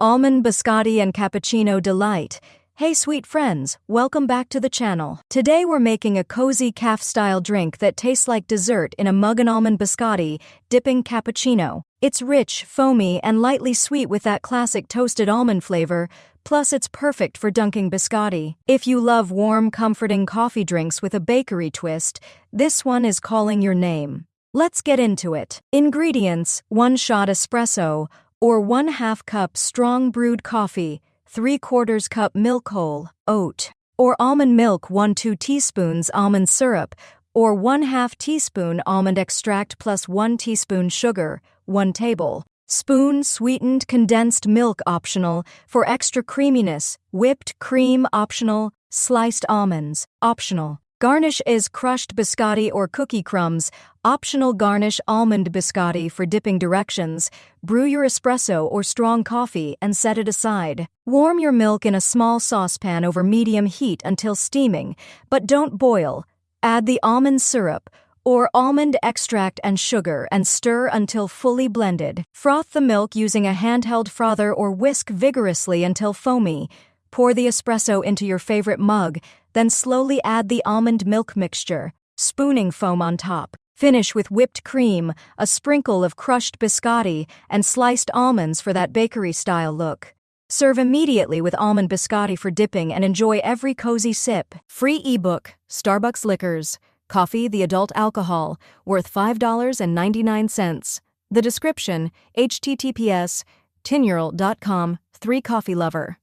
Almond Biscotti and Cappuccino Delight. Hey sweet friends, welcome back to the channel. Today we're making a cozy café-style drink that tastes like dessert in a mug and almond biscotti, dipping cappuccino. It's rich, foamy, and lightly sweet with that classic toasted almond flavor, plus it's perfect for dunking biscotti. If you love warm, comforting coffee drinks with a bakery twist, this one is calling your name. Let's get into it. Ingredients: 1 shot espresso, or 1/2 cup strong brewed coffee, 3/4 cup milk whole, oat, or almond milk, 1-2 teaspoons almond syrup, or 1/2 teaspoon almond extract plus 1 teaspoon sugar, 1 tablespoon sweetened condensed milk optional, for extra creaminess, whipped cream optional, sliced almonds optional. Garnish is crushed biscotti or cookie crumbs, optional. Garnish almond biscotti for dipping directions. Brew your espresso or strong coffee and set it aside. Warm your milk in a small saucepan over medium heat until steaming, but don't boil. Add the almond syrup or almond extract and sugar and stir until fully blended. Froth the milk using a handheld frother or whisk vigorously until foamy. Pour the espresso into your favorite mug, then slowly add the almond milk mixture, spooning foam on top. Finish with whipped cream, a sprinkle of crushed biscotti, and sliced almonds for that bakery-style look. Serve immediately with almond biscotti for dipping and enjoy every cozy sip. Free ebook, Starbucks Liquors, Coffee the Adult Alcohol, worth $5.99. The description, https://tinyurl.com, 3 Coffee Lover.